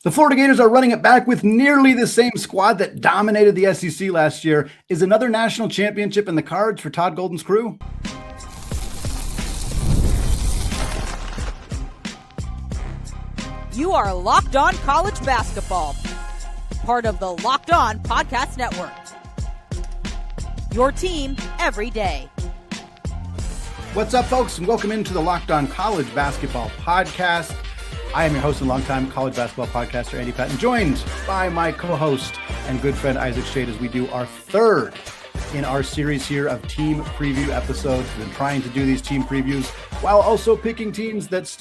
The Florida Gators are running it back with nearly the same squad that dominated the SEC last year. Is another national championship in the cards for Todd Golden's crew? You are Locked On College Basketball, part of the Locked On Podcast Network. Your team every day. What's up, folks, and welcome into the Locked On College Basketball Podcast. I am your host and longtime college basketball podcaster, Andy Patton, joined by my co-host and good friend, Isaac Schade, as we do our third in our series here of team preview episodes. We've been trying to do these team previews while also picking teams that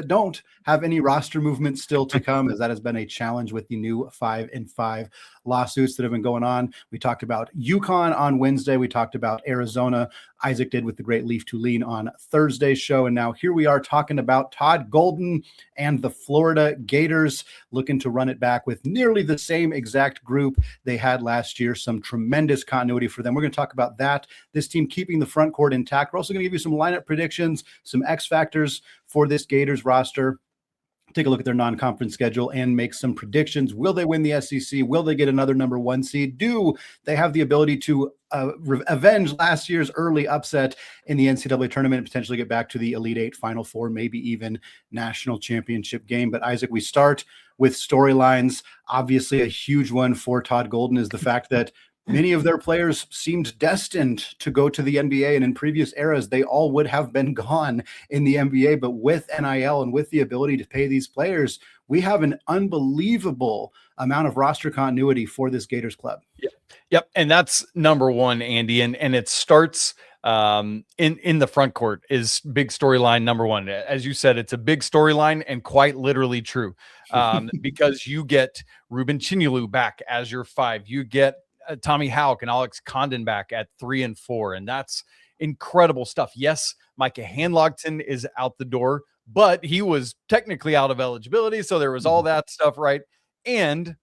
don't have any roster movement still to come, as that has been a challenge with the new 5-5 lawsuits that have been going on. We talked about UConn on Wednesday. We talked about Arizona. Isaac did with the great Leaf Tulane on Thursday's show. And now here we are talking about Todd Golden and the Florida Gators, looking to run it back with nearly the same exact group they had last year. Some tremendous continuity for them. We're going to talk about that. This team keeping the front court intact. We're also going to give you some lineup predictions, some X factors for this Gators roster. Take a look at their non-conference schedule and make some predictions. Will they win the SEC? Will they get another number one seed? Do they have the ability to avenge last year's early upset in the NCAA tournament and potentially get back to the Elite Eight, Final Four, maybe even national championship game? But Isaac, we start with storylines. Obviously, a huge one for Todd Golden is the fact that many of their players seemed destined to go to the NBA, and in previous eras, they all would have been gone in the NBA. But with NIL and with the ability to pay these players, we have an unbelievable amount of roster continuity for this Gators club. Yep. And that's number one, Andy. And it starts in the front court is big storyline number one. As you said, it's a big storyline and quite literally true because you get Reuben Chinyelu back as your 5. You get Tommy Haugh and Alex Condon back at 3 and 4. And that's incredible stuff. Yes, Micah Handlogton is out the door, but he was technically out of eligibility. So there was all that stuff, right? And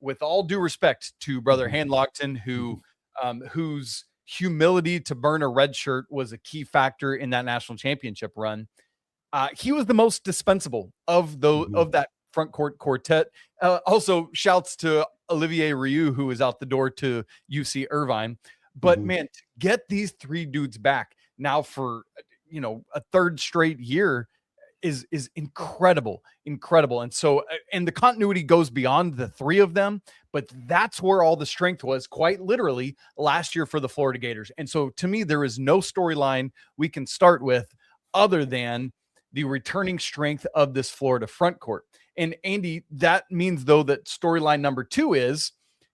with all due respect to brother Handlogton, whose humility to burn a red shirt was a key factor in that national championship run. He was the most dispensable of that front court quartet. Also shouts to Olivier Rioux, who is out the door to UC Irvine. But man, to get these 3 dudes back now for, a third straight year is incredible. And so, and the continuity goes beyond the 3 of them, but that's where all the strength was quite literally last year for the Florida Gators. And so to me, there is no storyline we can start with other than the returning strength of this Florida front court. And Andy, that means though that storyline number 2 is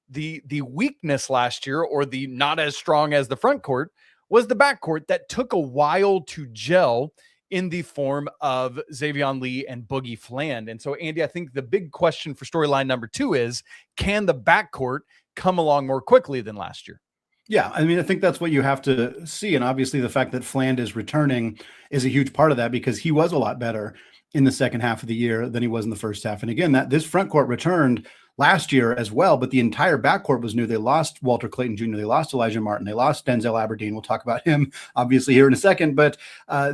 the weakness last year, or the not as strong as the front court, was the backcourt that took a while to gel in the form of Xavion Lee and Boogie Fland. And so Andy, I think the big question for storyline number 2 is, can the backcourt come along more quickly than last year? Yeah, I mean, I think that's what you have to see. And obviously the fact that Fland is returning is a huge part of that, because he was a lot better in the second half of the year than he was in the first half. And again, that this front court returned last year as well, but the entire backcourt was new. They lost Walter Clayton Jr., they lost Elijah Martin, they lost Denzel Aberdeen. We'll talk about him obviously here in a second, but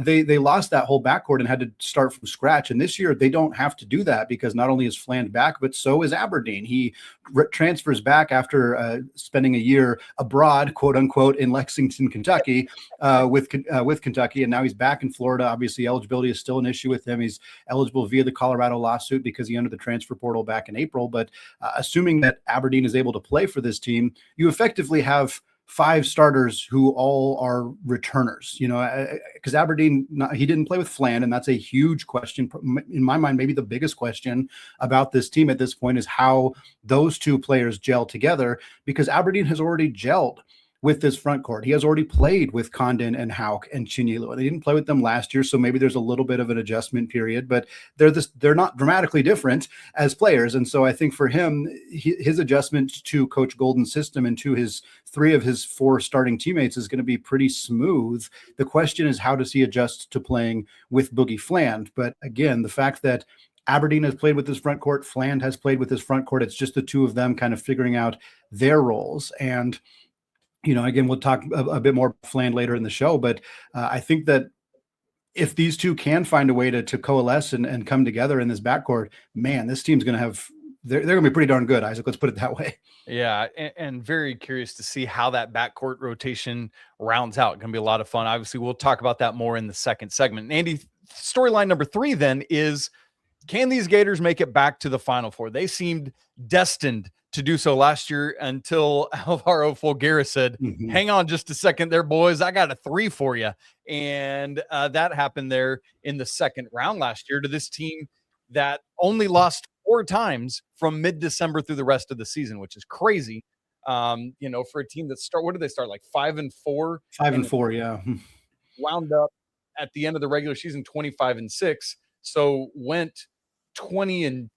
they lost that whole backcourt and had to start from scratch. And this year they don't have to do that, because not only is Fland back, but so is Aberdeen. He transfers back after spending a year abroad, quote unquote, in Lexington, Kentucky, with Kentucky, and now he's back in Florida. Obviously, eligibility is still an issue with him. He's eligible via the Colorado lawsuit because he entered the transfer portal back in April, but assuming that Aberdeen is able to play for this team, you effectively have 5 starters who all are returners, because Aberdeen, he didn't play with Fland, and that's a huge question. In my mind, maybe the biggest question about this team at this point is how those 2 players gel together, because Aberdeen has already gelled with this front court. He has already played with Condon and Haugh and Chinyelu. They didn't play with them last year, so maybe there's a little bit of an adjustment period, but they're not dramatically different as players. And so I think for him, his adjustment to Coach Golden's system and to his 3 of his 4 starting teammates is going to be pretty smooth. The question is, how does he adjust to playing with Boogie Fland? But again, the fact that Aberdeen has played with this front court, Fland has played with this front court, it's just the 2 of them kind of figuring out their roles. And again, we'll talk a bit more Fland later in the show, but I think that if these two can find a way to coalesce and come together in this backcourt, man, this team's going to have, they're going to be pretty darn good, Isaac. Let's put it that way. Yeah, and very curious to see how that backcourt rotation rounds out. Going to be a lot of fun. Obviously, we'll talk about that more in the second segment. And Andy, storyline number 3 then is, can these Gators make it back to the Final Four? They seemed destined to do so last year until Alvaro Folguera said, hang on just a second there, boys. I got a 3 for you. And that happened there in the second round last year to this team that only lost 4 times from mid-December through the rest of the season, which is crazy. For a team that what did they start, like 5-4? 5-4, yeah. Wound up at the end of the regular season 25-6. So went 20-2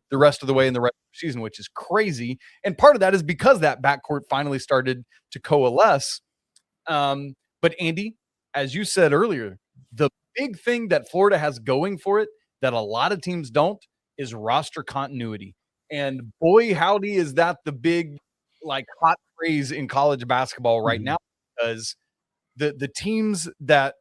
the rest of the way in the regular season, which is crazy. And part of that is because that backcourt finally started to coalesce. But Andy, as you said earlier, the big thing that Florida has going for it that a lot of teams don't is roster continuity. And boy, howdy, is that the big, hot phrase in college basketball right now, because the teams that,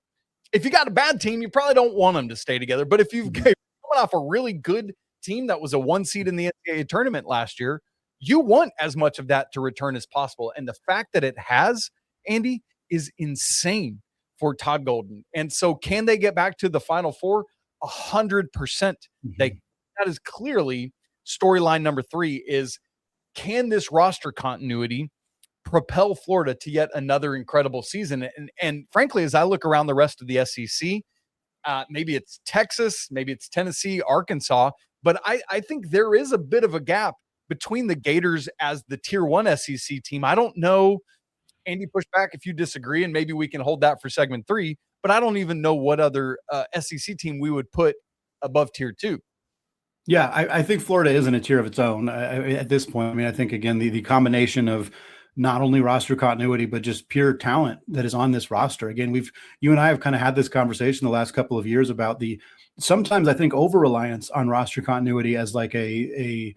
if you got a bad team, you probably don't want them to stay together. But if you've coming off a really good team that was a 1 seed in the NCAA tournament last year, you want as much of that to return as possible. And the fact that it has, Andy, is insane for Todd Golden. And so can they get back to the Final Four? 100%. That is clearly storyline number 3 is, can this roster continuity propel Florida to yet another incredible season? And frankly, as I look around the rest of the SEC, maybe it's Texas, maybe it's Tennessee, Arkansas, but I think there is a bit of a gap between the Gators as the tier 1 SEC team. I don't know, Andy, push back if you disagree, and maybe we can hold that for segment 3, but I don't even know what other SEC team we would put above tier 2. Yeah, I think Florida is in a tier of its own at this point. I mean, I think, again, the combination of not only roster continuity, but just pure talent that is on this roster. Again, you and I have kind of had this conversation the last couple of years about sometimes I think over-reliance on roster continuity as like a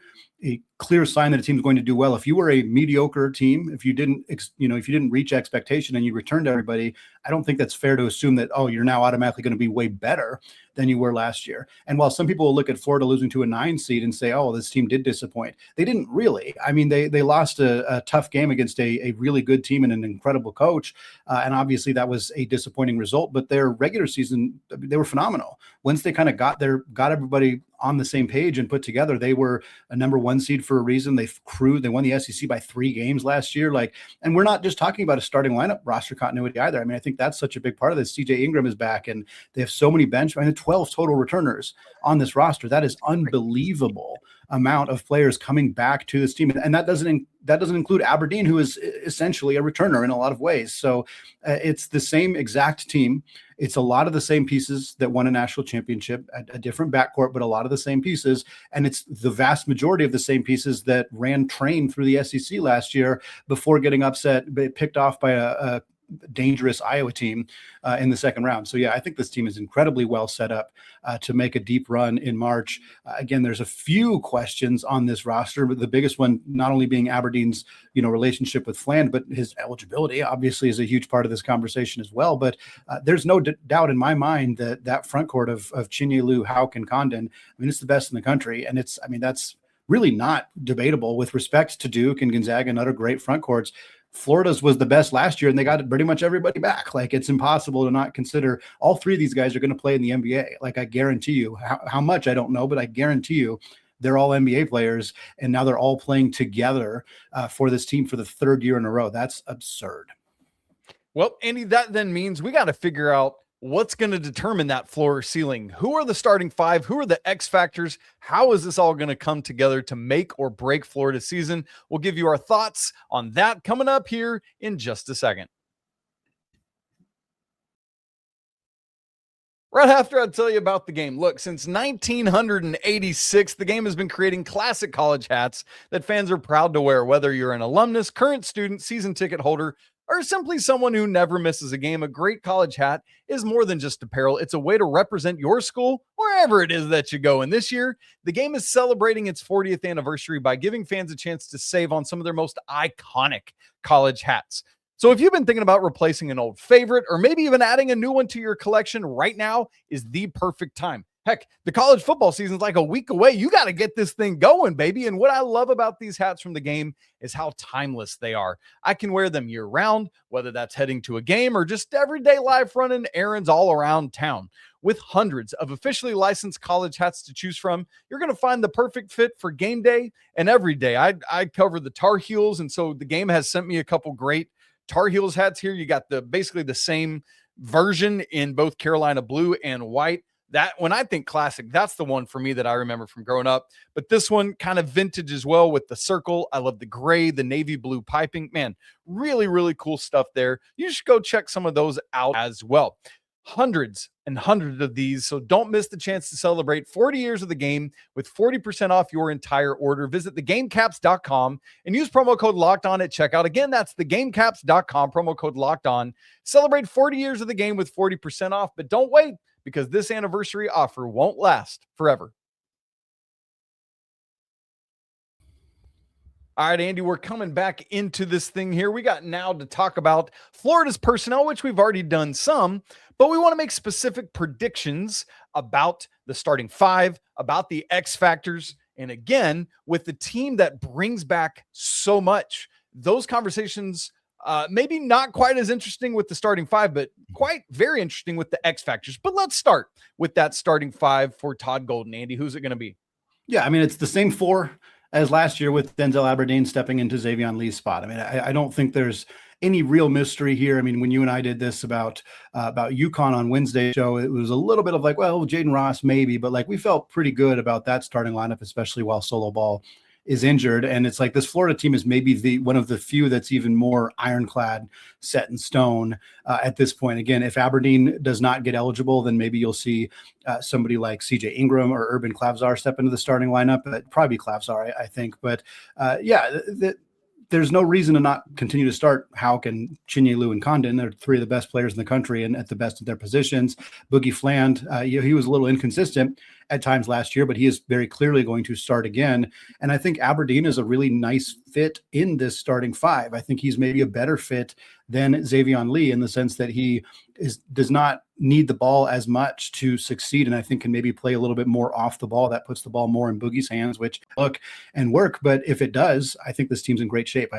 clear sign that a team's going to do well. If you were a mediocre team, if you didn't reach expectation and you returned everybody, I don't think that's fair to assume that, oh, you're now automatically going to be way better than you were last year. And while some people will look at Florida losing to a 9 seed and say, oh, this team did disappoint, they didn't really. I mean, they lost a tough game against a really good team and an incredible coach. And obviously that was a disappointing result, but their regular season, they were phenomenal. Once they kind of got everybody on the same page and put together, they were a number 1 seed for a reason. They won the SEC by 3 games last year. And we're not just talking about a starting lineup roster continuity either. I mean, I think that's such a big part of this. CJ Ingram is back, and they have so many 12 total returners on this roster. That is unbelievable amount of players coming back to this team. And that doesn't include Aberdeen, who is essentially a returner in a lot of ways. So it's the same exact team. It's a lot of the same pieces that won a national championship, a different backcourt, but a lot of the same pieces. And it's the vast majority of the same pieces that ran train through the SEC last year before getting picked off by a dangerous Iowa team in the second round. So yeah, I think this team is incredibly well set up to make a deep run in March. Again, there's a few questions on this roster, but the biggest one not only being Aberdeen's relationship with Fland, but his eligibility obviously is a huge part of this conversation as well. But there's no doubt in my mind that front court of Chinyelu, Haugh, and Condon, I mean, it's the best in the country, and that's really not debatable with respect to Duke and Gonzaga and other great front courts. Florida's was the best last year, and they got pretty much everybody back. It's impossible to not consider all 3 of these guys are going to play in the NBA. I guarantee you, how much I don't know, but I guarantee you they're all NBA players, and now they're all playing together for this team for the 3rd year in a row. That's absurd. Well, Andy, that then means we got to figure out what's going to determine that floor or ceiling. Who are the starting 5? Who are the X factors? How is this all going to come together to make or break Florida's season? We'll give you our thoughts on that coming up here in just a second. Right after I tell you about the game. Look, since 1986, the game has been creating classic college hats that fans are proud to wear, whether you're an alumnus, current student, season ticket holder, or simply someone who never misses a game. A great college hat is more than just apparel. It's a way to represent your school wherever it is that you go. And this year, the game is celebrating its 40th anniversary by giving fans a chance to save on some of their most iconic college hats. So if you've been thinking about replacing an old favorite or maybe even adding a new one to your collection, right now is the perfect time. Heck, the college football season's like a week away. You got to get this thing going, baby. And what I love about these hats from the game is how timeless they are. I can wear them year round, whether that's heading to a game or just everyday life running errands all around town. With hundreds of officially licensed college hats to choose from, you're going to find the perfect fit for game day and every day. I cover the Tar Heels, and so the game has sent me a couple great Tar Heels hats here. You got basically the same version in both Carolina blue and white. That, when I think classic, that's the one for me that I remember from growing up. But this one kind of vintage as well with the circle. I love the gray, the navy blue piping. Man, really, really cool stuff there. You should go check some of those out as well. Hundreds and hundreds of these. So don't miss the chance to celebrate 40 years of the game with 40% off your entire order. Visit thegamecaps.com and use promo code locked on at checkout. Again, that's thegamecaps.com, promo code locked on. Celebrate 40 years of the game with 40% off, but don't wait, because this anniversary offer won't last forever. All right, Andy, we're coming back into this thing here. We got now to talk about Florida's personnel, which we've already done some, but we want to make specific predictions about the starting five, about the X factors, and again, with the team that brings back so much. Those conversations maybe not quite as interesting with the starting five, but quite very interesting with the X factors. But let's start with that starting five for Todd Golden. Andy, who's it going to be? Yeah, I mean, it's the same four as last year with Denzel Aberdeen stepping into Xavier Lee's spot. I mean, I don't think there's any real mystery here. I mean, when you and I did this about UConn on Wednesday show, it was a little bit of like, well, Jaden Ross maybe, but like we felt pretty good about that starting lineup, especially while Solo Ball is injured. And it's like this Florida team is maybe one of the few that's even more ironclad, set in stone at this point. Again, if Aberdeen does not get eligible, then maybe you'll see somebody like CJ Ingram or Urban Clavzar step into the starting lineup. Probably Clavzar, I think. But there's no reason to not continue to start Haugh and Chinyelu and Condon. They're three of the best players in the country and at the best of their positions. Boogie Fland, he was a little inconsistent at times last year, but he is very clearly going to start again. And I think Aberdeen is a really nice fit in this starting five. I think he's maybe a better fit than Xavier Lee in the sense that he does not need the ball as much to succeed, and I think can maybe play a little bit more off the ball. That puts the ball more in Boogie's hands, which look and work. But if it does, I think this team's in great shape.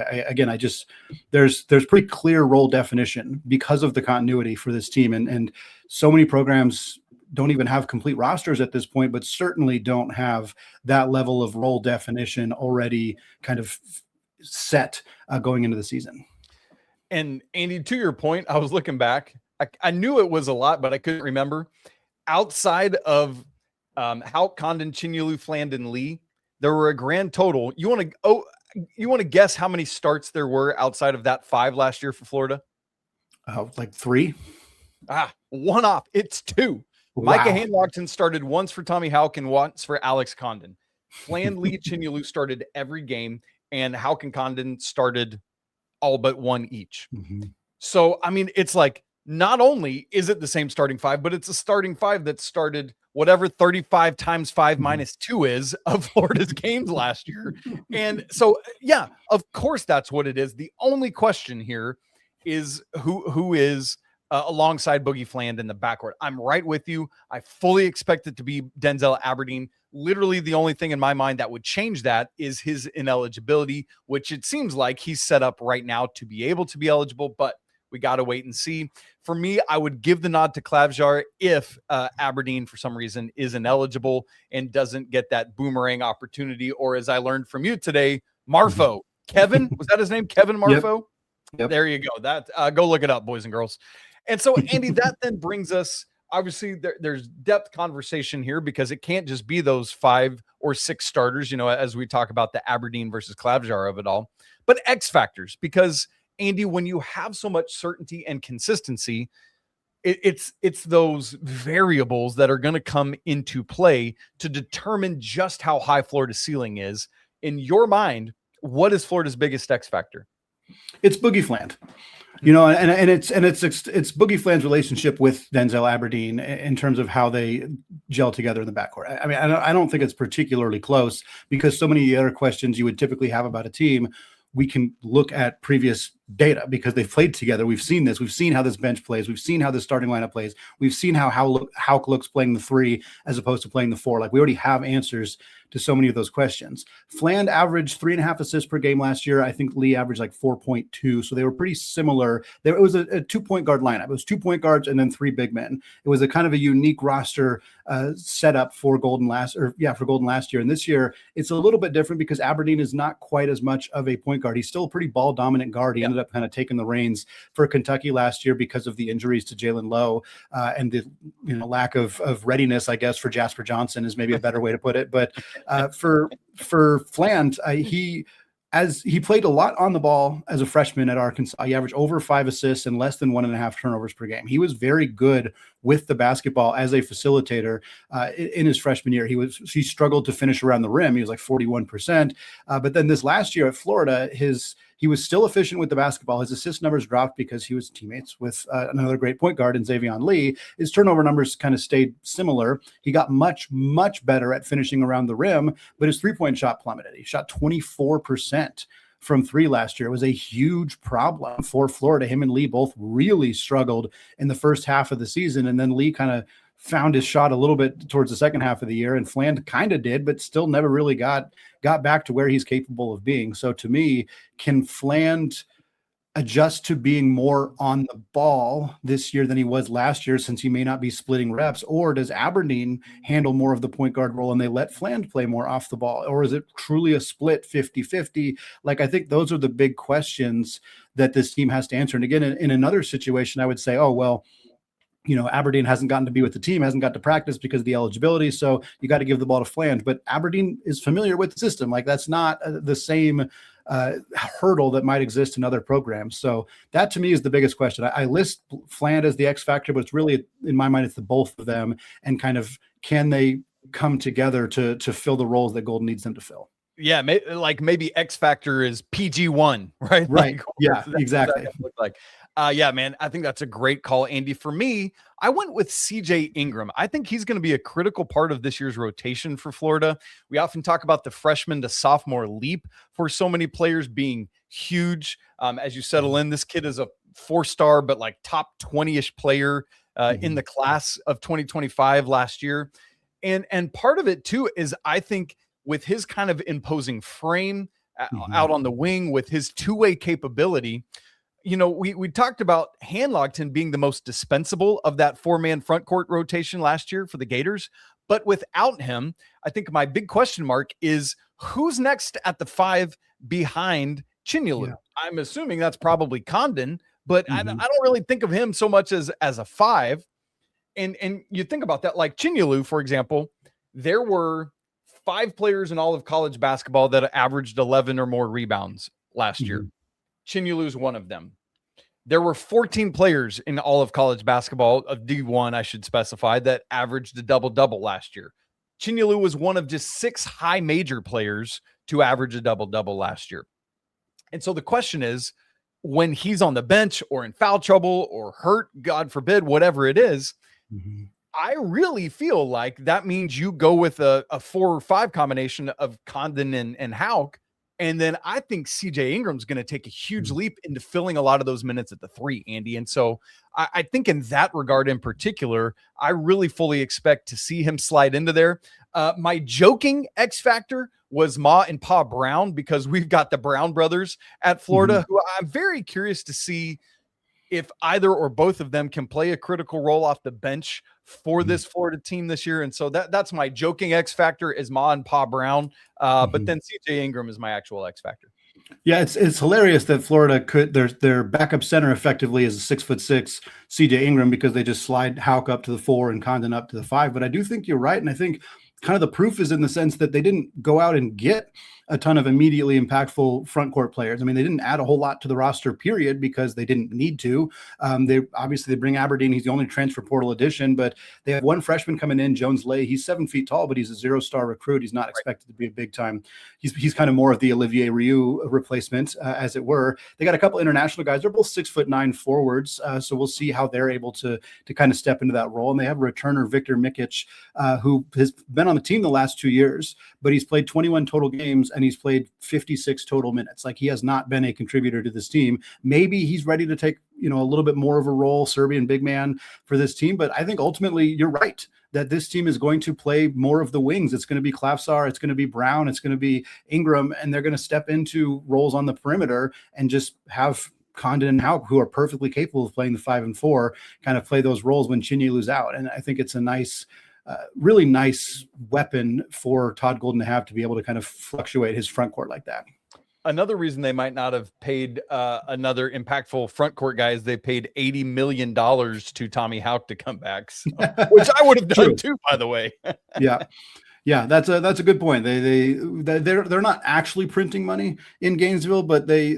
There's pretty clear role definition because of the continuity for this team, and so many programs don't even have complete rosters at this point, but certainly don't have that level of role definition already kind of set going into the season. And Andy, to your point, I was looking back. I knew it was a lot, but I couldn't remember. Outside of Haugh, Condon, Chinyelu, Fland, and Lee, there were a grand total. You want to guess how many starts there were outside of that five last year for Florida? Like three. One off. It's two. Wow. Micah Hanlockton started once for Tommy Haugh and once for Alex Condon. Fland, Lee, Chinyelu started every game, and Haugh and Condon started all but one each. Mm-hmm. So, I mean, it's like, not only is it the same starting five, but it's a starting five that started whatever 35 times 5 minus 2 is of Florida's games last year. And so, yeah, of course, that's what it is. The only question here is who is alongside Boogie Fland in the backcourt. I'm right with you. I fully expect it to be Denzel Aberdeen. Literally the only thing in my mind that would change that is his ineligibility, which it seems like he's set up right now to be able to be eligible, but we got to wait and see. For me, I would give the nod to Clavzar if Aberdeen, for some reason, is ineligible and doesn't get that boomerang opportunity, or as I learned from you today, Marfo. Kevin, was that his name? Kevin Marfo? Yep. There you go. That go look it up, boys and girls. And so, Andy, that then brings us, obviously, there's depth conversation here because it can't just be those 5 or 6 starters, you know, as we talk about the Aberdeen versus Clavzar of it all, but X factors, because Andy, when you have so much certainty and consistency, it's those variables that are going to come into play to determine just how high Florida's ceiling is. In your mind, what is Florida's biggest X factor? It's Boogie Fland. You know, and it's Boogie Fland's relationship with Denzel Aberdeen in terms of how they gel together in the backcourt. I mean, I don't think it's particularly close because so many other questions you would typically have about a team, we can look at previous data because they've played together. We've seen this. We've seen how this bench plays. We've seen how the starting lineup plays. We've seen how Haugh looks playing the 3 as opposed to playing the 4. Like, we already have answers to so many of those questions. Fland averaged 3.5 assists per game last year. I think Lee averaged like 4.2. So they were pretty similar. It was a 2-point guard lineup. It was 2 point guards and then 3 big men. It was a kind of a unique roster setup for Golden last year. And this year it's a little bit different because Aberdeen is not quite as much of a point guard. He's still a pretty ball dominant guard. He ended up kind of taking the reins for Kentucky last year because of the injuries to Jalen Lowe and the lack of readiness, I guess, for Jasper Johnson is maybe a better way to put it. But for Fland, he played a lot on the ball as a freshman at Arkansas. He averaged over 5 assists and less than 1.5 turnovers per game. He was very good with the basketball as a facilitator in his freshman year. He struggled to finish around the rim. He was like 41%. But then this last year at Florida, he was still efficient with the basketball. His assist numbers dropped because he was teammates with another great point guard in Xavion Lee. His turnover numbers kind of stayed similar. He got much, much better at finishing around the rim, but his three-point shot plummeted. He shot 24% from 3 last year. It was a huge problem for Florida. Him and Lee both really struggled in the first half of the season, and then Lee kind of found his shot a little bit towards the second half of the year, and Fland kind of did, but still never really got back to where he's capable of being. So to me, can Fland adjust to being more on the ball this year than he was last year, since he may not be splitting reps? Or does Aberdeen handle more of the point guard role and they let Fland play more off the ball? Or is it truly a split 50-50? Like, I think those are the big questions that this team has to answer. And again, in another situation, I would say, oh, well, Aberdeen hasn't gotten to be with the team, hasn't got to practice because of the eligibility. So you got to give the ball to Fland. But Aberdeen is familiar with the system. Like, that's not the same hurdle that might exist in other programs. So that to me is the biggest question. I list Fland as the X factor, but it's really, in my mind, it's the both of them, and kind of, can they come together to fill the roles that Golden needs them to fill? Yeah, maybe X factor is PG1, right? Right. Like, yeah, exactly. Yeah, man, I think that's a great call, Andy. For me, I went with CJ Ingram. I think he's going to be a critical part of this year's rotation for Florida. We often talk about the freshman to sophomore leap for so many players being huge. As you settle in, this kid is a 4-star, but like top 20-ish player in the class of 2025 last year. And part of it too is, I think, with his kind of imposing frame out on the wing, with his two-way capability, we talked about Hanlogton being the most dispensable of that 4-man front court rotation last year for the Gators. But without him, I think my big question mark is, who's next at the 5 behind Chinyelu? Yeah. I'm assuming that's probably Condon, but I don't really think of him so much as a 5. And you think about that, like Chinyelu, for example, there were 5 players in all of college basketball that averaged 11 or more rebounds last year. Chinyelu is one of them. There were 14 players in all of college basketball, of D1, I should specify, that averaged a double-double last year. Chinyelu was one of just 6 high major players to average a double-double last year. And so the question is, when he's on the bench or in foul trouble or hurt, God forbid, whatever it is, I really feel like that means you go with a 4 or 5 combination of Condon and Haugh. And then I think CJ Ingram's going to take a huge leap into filling a lot of those minutes at the 3, Andy. And so I think in that regard in particular, I really fully expect to see him slide into there. My joking X factor was Ma and Pa Brown, because we've got the Brown brothers at Florida, who I'm very curious to see if either or both of them can play a critical role off the bench for this Florida team this year. And so that's my joking X factor, is Ma and Pa Brown. But then CJ Ingram is my actual X factor. Yeah, it's hilarious that Florida their backup center effectively is a 6'6" CJ Ingram, because they just slide Haugh up to the 4 and Condon up to the 5. But I do think you're right. And I think kind of the proof is in the sense that they didn't go out and get a ton of immediately impactful front court players. I mean, they didn't add a whole lot to the roster, period, because they didn't need to. They bring Aberdeen. He's the only transfer portal addition, but they have one freshman coming in, Jones Lay. He's 7 feet tall, but he's a 0-star recruit. He's not expected to be a big time. He's kind of more of the Olivier Rioux replacement, as it were. They got a couple international guys. They're both 6'9" forwards. So we'll see how they're able to kind of step into that role. And they have a returner, Victor Mikic, who has been been on the team the last 2 years, but he's played 21 total games and he's played 56 total minutes. Like, he has not been a contributor to this team. Maybe he's ready to take, a little bit more of a role, Serbian big man for this team. But I think ultimately you're right that this team is going to play more of the wings. It's going to be Klafsar, it's going to be Brown, it's going to be Ingram, and they're going to step into roles on the perimeter and just have Condon and Haugh, who are perfectly capable of playing the 5 and 4, kind of play those roles when Chinyelu's out. And I think it's a nice, really nice weapon for Todd Golden to have, to be able to kind of fluctuate his front court like that. Another reason they might not have paid another impactful front court guy is they paid $80 million to Tommy Haugh to come back, so, which I would have done too, by the way. Yeah, that's a good point. They're not actually printing money in Gainesville, but they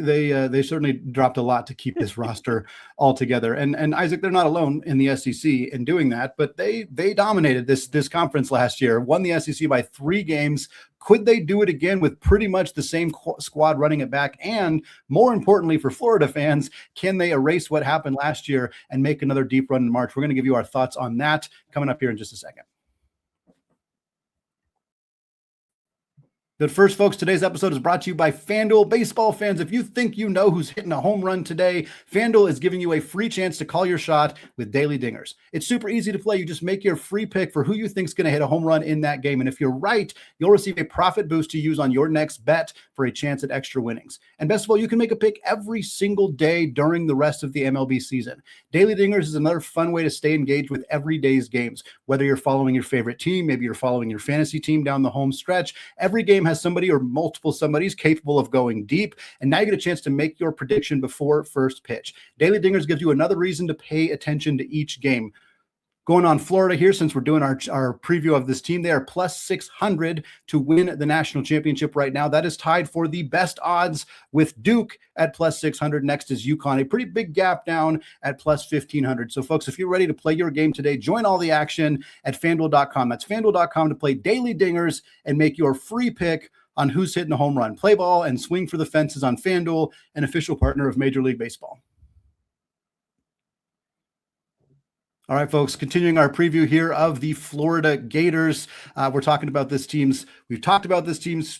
certainly dropped a lot to keep this roster all together. And Isaac, they're not alone in the SEC in doing that, but they dominated this conference last year, won the SEC by 3 games. Could they do it again with pretty much the same squad running it back? And more importantly for Florida fans, can they erase what happened last year and make another deep run in March? We're going to give you our thoughts on that coming up here in just a second. But first, folks, today's episode is brought to you by FanDuel. Baseball fans, if you think you know who's hitting a home run today, FanDuel is giving you a free chance to call your shot with Daily Dingers. It's super easy to play. You just make your free pick for who you think is going to hit a home run in that game. And if you're right, you'll receive a profit boost to use on your next bet for a chance at extra winnings. And best of all, you can make a pick every single day during the rest of the MLB season. Daily Dingers is another fun way to stay engaged with every day's games. Whether you're following your favorite team, maybe you're following your fantasy team down the home stretch, every game has somebody or multiple somebodies capable of going deep, and now you get a chance to make your prediction before first pitch. Daily Dingers gives you another reason to pay attention to each game. Going on Florida here, since we're doing our preview of this team, they are plus 600 to win the national championship right now. That is tied for the best odds with Duke at plus 600. Next is UConn, a pretty big gap down at plus 1,500. So, folks, if you're ready to play your game today, join all the action at FanDuel.com. That's FanDuel.com to play Daily Dingers and make your free pick on who's hitting a home run. Play ball and swing for the fences on FanDuel, an official partner of Major League Baseball. All right, folks, continuing our preview here of the Florida Gators. We're talking about we've talked about this team's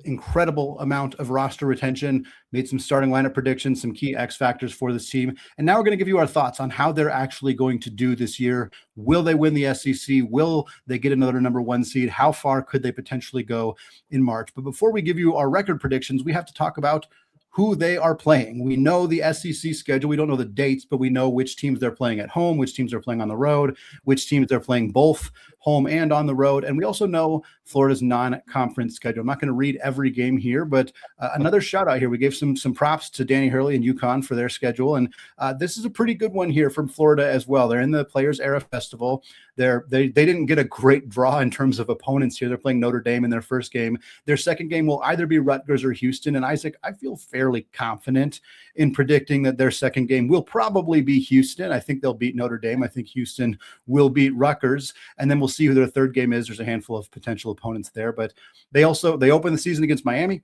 incredible amount of roster retention, made some starting lineup predictions, some key X factors for this team. And now we're going to give you our thoughts on how they're actually going to do this year. Will they win the SEC? Will they get another number 1 seed? How far could they potentially go in March? But before we give you our record predictions, we have to talk about who they are playing. We know the SEC schedule. We don't know the dates, but we know which teams they're playing at home, which teams they're playing on the road, which teams they're playing both home and on the road. And we also know Florida's non-conference schedule. I'm not going to read every game here, but another shout out here. We gave some props to Danny Hurley and UConn for their schedule. And this is a pretty good one here from Florida as well. They're in the Players Era Festival. They didn't get a great draw in terms of opponents here. They're playing Notre Dame in their first game. Their second game will either be Rutgers or Houston. And Isaac, I feel fairly confident in predicting that their second game will probably be Houston. I think they'll beat Notre Dame. I think Houston will beat Rutgers. And then we'll see who their third game is. There's a handful of potential opponents there. But they open the season against Miami.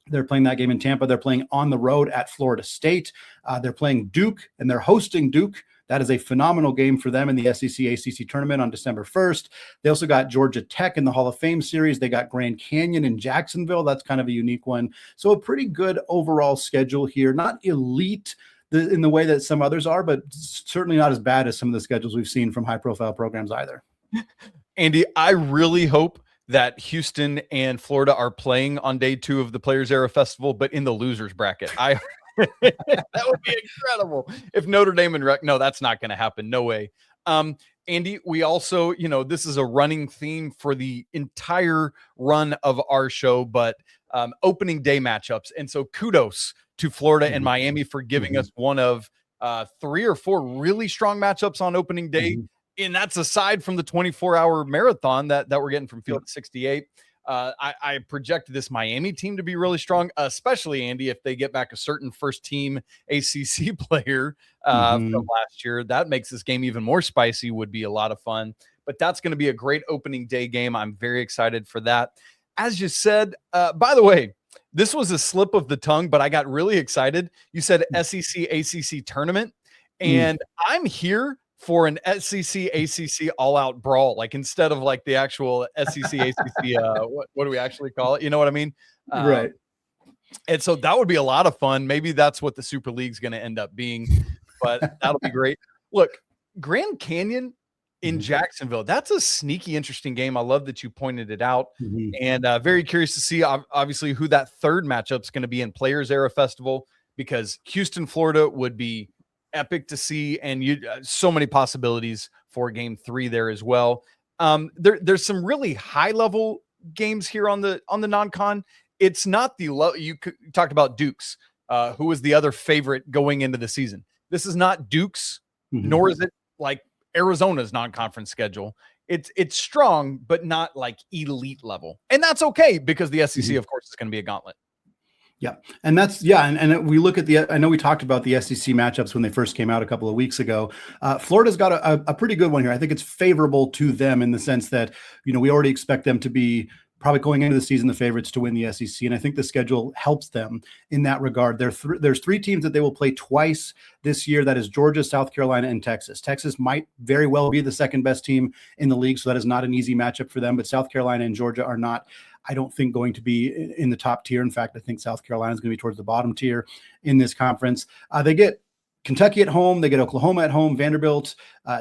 They're playing that game in Tampa. They're playing on the road at Florida State. They're playing Duke, and they're hosting Duke. That is a phenomenal game for them in the SEC ACC tournament on December 1st. They also got Georgia Tech in the Hall of Fame series. They got Grand Canyon in Jacksonville. That's kind of a unique one. So a pretty good overall schedule here. Not elite in the way that some others are, but certainly not as bad as some of the schedules we've seen from high-profile programs either. Andy, I really hope that Houston and Florida are playing on day 2 of the Players Era Festival, but in the losers bracket. That would be incredible if Notre Dame and no, that's not going to happen. No way. Andy, we also, this is a running theme for the entire run of our show, but opening day matchups. And so kudos to Florida and Miami for giving us one of 3 or 4 really strong matchups on opening day. And that's aside from the 24-hour marathon that we're getting from Field 68. I project this Miami team to be really strong, especially, Andy, if they get back a certain first-team ACC player from last year. That makes this game even more spicy, would be a lot of fun. But that's going to be a great opening day game. I'm very excited for that. As you said, by the way, this was a slip of the tongue, but I got really excited. You said SEC ACC tournament, and I'm here for an SEC ACC all out brawl, like instead of like the actual SEC ACC, what do we actually call it? You know what I mean? Right. And so that would be a lot of fun. Maybe that's what the Super League's going to end up being, but that'll be great. Look, Grand Canyon in Jacksonville, that's a sneaky, interesting game. I love that you pointed it out, and very curious to see obviously who that third matchup is going to be in Players Era Festival, because Houston, Florida would be epic to see, and so many possibilities for game 3 there as well. There's some really high level games here on the non-con. It's not the low. You talked about Dukes, who was the other favorite going into the season. This is not Dukes, nor is it like Arizona's non-conference schedule. It's strong, but not like elite level, and that's okay because the SEC, of course, is going to be a gauntlet. Yeah. And and we look at I know we talked about the SEC matchups when they first came out a couple of weeks ago. Florida's got a pretty good one here. I think it's favorable to them in the sense that, we already expect them to be probably going into the season the favorites to win the SEC. And I think the schedule helps them in that regard. There's 3 teams that they will play twice this year. That is Georgia, South Carolina, and Texas. Texas might very well be the second best team in the league, so that is not an easy matchup for them. But South Carolina and Georgia are not, I don't think, going to be in the top tier. In fact, I think South Carolina is going to be towards the bottom tier in this conference. They get Kentucky at home, they get Oklahoma at home, Vanderbilt,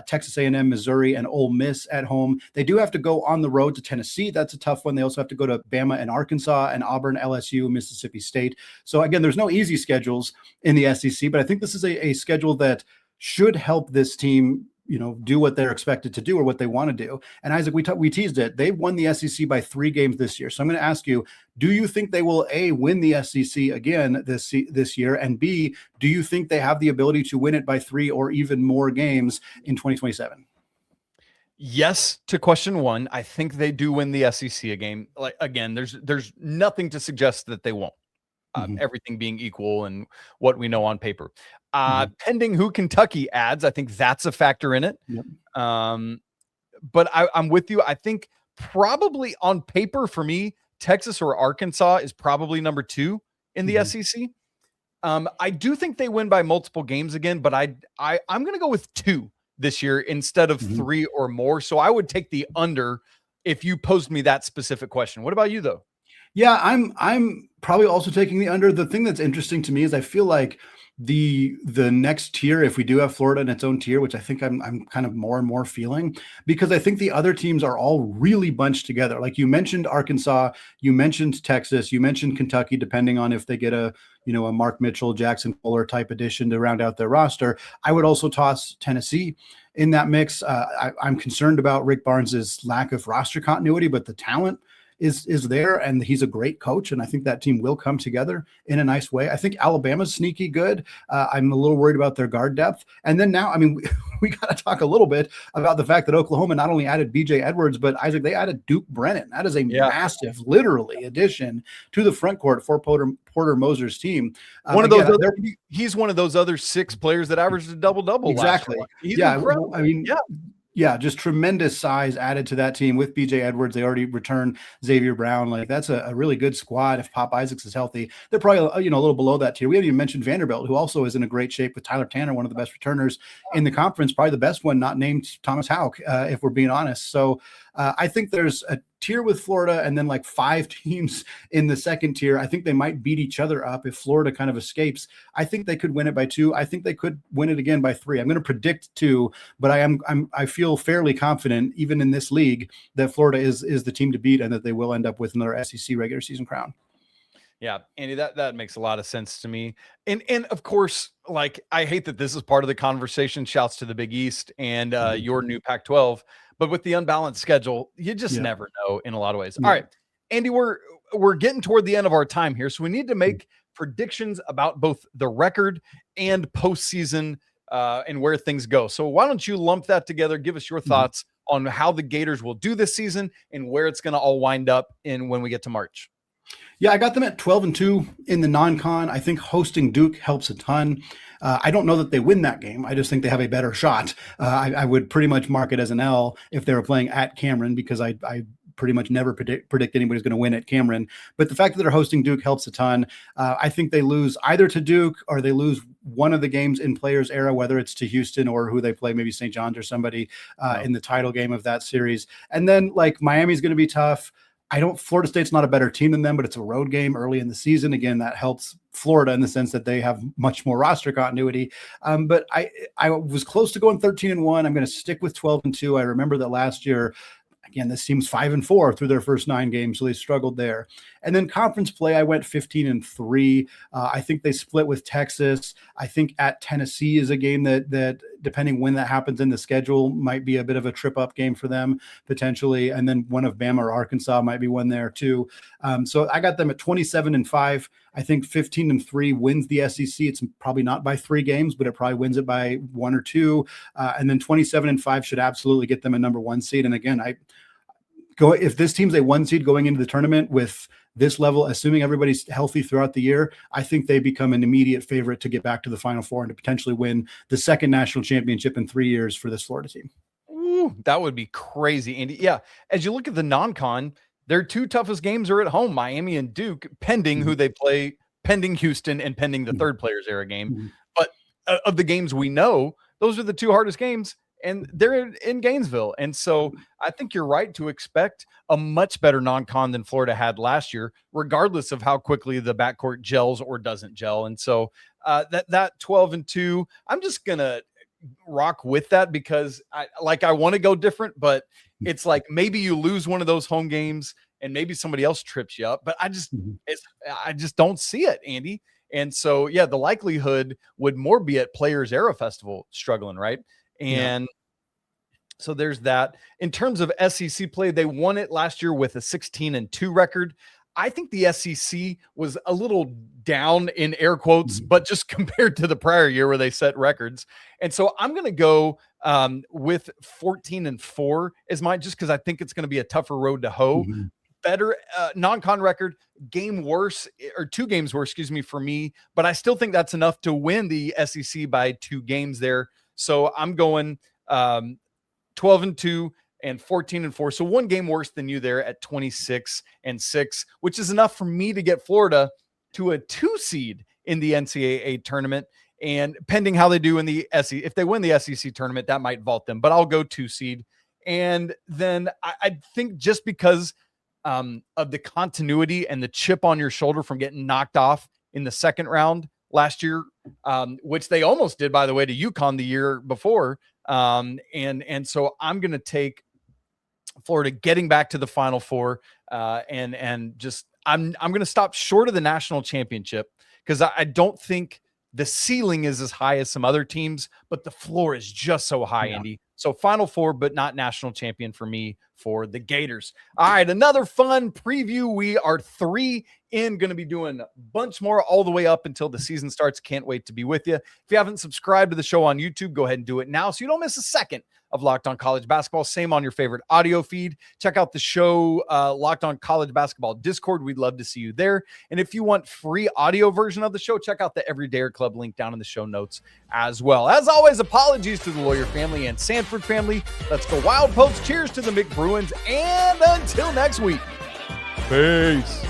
Texas A&M, Missouri, and Ole Miss at home. They do have to go on the road to Tennessee. That's a tough one. They also have to go to Bama and Arkansas and Auburn, LSU, Mississippi State. So again, there's no easy schedules in the SEC, but I think this is a schedule that should help this team, do what they're expected to do or what they want to do. And Isaac, we teased it. They've won the SEC by 3 games this year. So I'm going to ask you, do you think they will A, win the SEC again this year? And B, do you think they have the ability to win it by 3 or even more games in 2027? Yes to question 1. I think they do win the SEC game. Like, again, there's nothing to suggest that they won't. Everything being equal and what we know on paper. Pending who Kentucky adds, I think that's a factor in it. Yep. But I'm with you. I think probably on paper for me, Texas or Arkansas is probably number 2 in the SEC. I do think they win by multiple games again, but I'm going to go with 2 this year instead of 3 or more. So I would take the under if you posed me that specific question. What about you though? Yeah, I'm probably also taking the under. The thing that's interesting to me is I feel like the next tier, if we do have Florida in its own tier, which I think I'm kind of more and more feeling, because I think the other teams are all really bunched together. Like you mentioned Arkansas, you mentioned Texas, you mentioned Kentucky, depending on if they get a Mark Mitchell, Jackson Fuller type addition to round out their roster. I would also toss Tennessee in that mix. I'm concerned about Rick Barnes's lack of roster continuity, but the talent is there, and he's a great coach, and I think that team will come together in a nice way. I think Alabama's sneaky good. I'm a little worried about their guard depth. And then now, we got to talk a little bit about the fact that Oklahoma not only added BJ Edwards, but Isaac, they added Duke Brennan. That is a massive, literally, addition to the front court for Porter Moser's team. He's one of those other 6 players that averaged a double-double. Exactly. He's incredible. Yeah, just tremendous size added to that team with BJ Edwards. They already returned Xavier Brown. Like that's a really good squad. If Pop Isaacs is healthy, they're probably a little below that tier. We haven't even mentioned Vanderbilt, who also is in a great shape with Tyler Tanner, one of the best returners in the conference, probably the best one, not named Thomas Haugh, if we're being honest. So I think there's a tier with Florida and then like 5 teams in the second tier. I think they might beat each other up if Florida kind of escapes. I think they could win it by 2. I think they could win it again by 3. I'm going to predict 2, but I feel fairly confident even in this league that Florida is the team to beat and that they will end up with another SEC regular season crown. Yeah, Andy, that makes a lot of sense to me. And of course, like I hate that this is part of the conversation. Shouts to the Big East and your new Pac-12. But with the unbalanced schedule, you just never know in a lot of ways. All right, Andy, we're getting toward the end of our time here, so we need to make predictions about both the record and postseason and where things go. So why don't you lump that together? Give us your thoughts on how the Gators will do this season and where it's going to all wind up in when we get to March. Yeah, I got them at 12-2 in the non-con. I think hosting Duke helps a ton. I don't know that they win that game. I just think they have a better shot. I would pretty much mark it as an L if they were playing at Cameron, because I pretty much never predict anybody's going to win at Cameron. But the fact that they're hosting Duke helps a ton. I think they lose either to Duke or they lose one of the games in Players Era, whether it's to Houston or who they play, maybe St. John's or somebody in the title game of that series. And then like Miami's going to be tough. Florida State's not a better team than them, but it's a road game early in the season. Again, that helps Florida in the sense that they have much more roster continuity. But I was close to going 13-1. I'm going to stick with 12-2. I remember that last year, again, this team's 5-4 through their first 9 games, so they struggled there. And then conference play, I went 15-3. I think they split with Texas. I think at Tennessee is a game that depending when that happens in the schedule, might be a bit of a trip-up game for them potentially. And then one of Bama or Arkansas might be one there too. So I got them at 27-5. I think 15-3 wins the SEC. It's probably not by 3 games, but it probably wins it by 1 or 2. And then 27-5 should absolutely get them a number 1 seed. And again, if this team's a 1 seed going into the tournament with this level, assuming everybody's healthy throughout the year, I think they become an immediate favorite to get back to the Final Four and to potentially win the second national championship in 3 years for this Florida team. Ooh, that would be crazy, Andy. Yeah, as you look at the non-con, their 2 toughest games are at home, Miami and Duke, pending who they play, pending Houston, and pending the third Players Era game. But of the games we know, those are the 2 hardest games. And they're in Gainesville. And so I think you're right to expect a much better non-con than Florida had last year, regardless of how quickly the backcourt gels or doesn't gel. And so that 12-2, I'm just going to rock with that because I want to go different, but it's like maybe you lose one of those home games and maybe somebody else trips you up. But I just don't see it, Andy. And so, yeah, the likelihood would more be at Players Era Festival struggling, right? And so there's that. In terms of SEC play, they won it last year with a 16-2 record. I think the SEC was a little down in air quotes, but just compared to the prior year where they set records. And so I'm going to go with 14-4 as mine, just because I think it's going to be a tougher road to hoe. Better non-con record, 2 games worse, for me, but I still think that's enough to win the SEC by 2 games there. So I'm going 12-2 and 14-4. So 1 game worse than you there at 26-6, which is enough for me to get Florida to a 2 seed in the NCAA tournament. And pending how they do in the SEC, if they win the SEC tournament, that might vault them, but I'll go 2 seed. And then I think just because of the continuity and the chip on your shoulder from getting knocked off in the second round last year, which they almost did, by the way, to UConn the year before. And so I'm going to take Florida getting back to the Final Four. And just, I'm going to stop short of the national championship because I don't think the ceiling is as high as some other teams, but the floor is just so high, Andy. So Final Four, but not national champion for me for the Gators. All right, another fun preview. We are 3 in, going to be doing a bunch more all the way up until the season starts. Can't wait to be with you. If you haven't subscribed to the show on YouTube, go ahead and do it now so you don't miss a second of Locked On College Basketball. Same on your favorite audio feed. Check out the show, Locked On College Basketball Discord. We'd love to see you there. And if you want free audio version of the show, check out the Everydayer Club link down in the show notes as well. As always, apologies to the Lawyer family and Sanford family. Let's go Wild Pokes. Cheers to the McBruins. And until next week, peace.